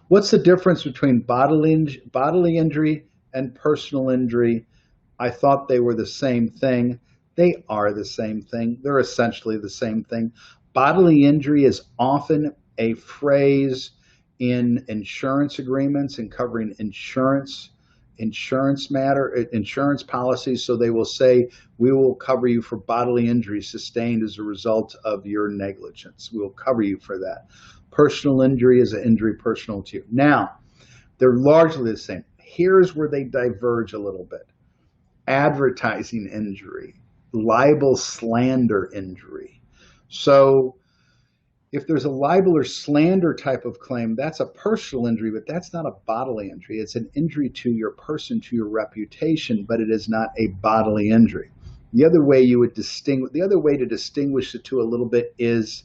What's the difference between bodily injury and personal injury? I thought they were the same thing. They are the same thing. They're essentially the same thing. Bodily injury is often a phrase in insurance agreements and covering insurance policies. So they will say, we will cover you for bodily injury sustained as a result of your negligence. We will cover you for that. Personal injury is an injury personal to you. Now, they're largely the same. Here's where they diverge a little bit. Advertising injury, libel slander injury. So if there's a libel or slander type of claim, that's a personal injury, but that's not a bodily injury. It's an injury to your person, to your reputation, but it is not a bodily injury. The other way to distinguish the two a little bit is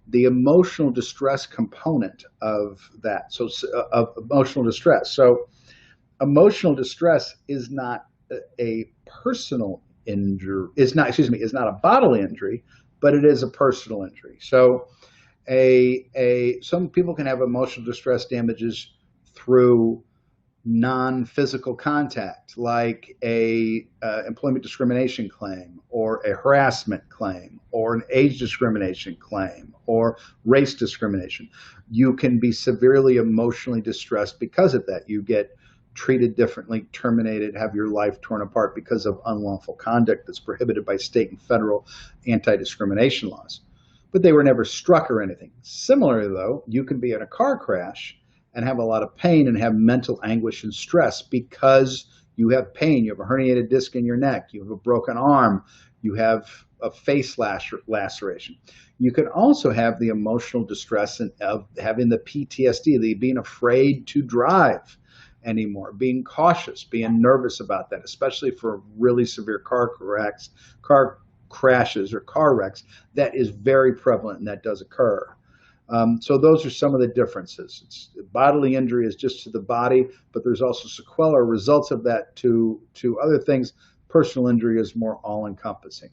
the emotional distress component of that. So of emotional distress. So emotional distress is not a personal injury, is not a bodily injury, but it is a personal injury. So some people can have emotional distress damages through non-physical contact, like a employment discrimination claim, or a harassment claim, or an age discrimination claim, or race discrimination. You can be severely emotionally distressed because of that. You get treated differently, terminated, have your life torn apart because of unlawful conduct that's prohibited by state and federal anti-discrimination laws. But they were never struck or anything. Similarly, though, you can be in a car crash and have a lot of pain and have mental anguish and stress because you have pain. You have a herniated disc in your neck. You have a broken arm. You have a face laceration. You can also have the emotional distress of having the PTSD, the being afraid to drive anymore, being cautious, being nervous about that, especially for really severe car crashes or car wrecks. That is very prevalent and that does occur. So those are some of the differences. Bodily injury is just to the body, but there's also sequelae or results of that to other things. Personal injury is more all-encompassing.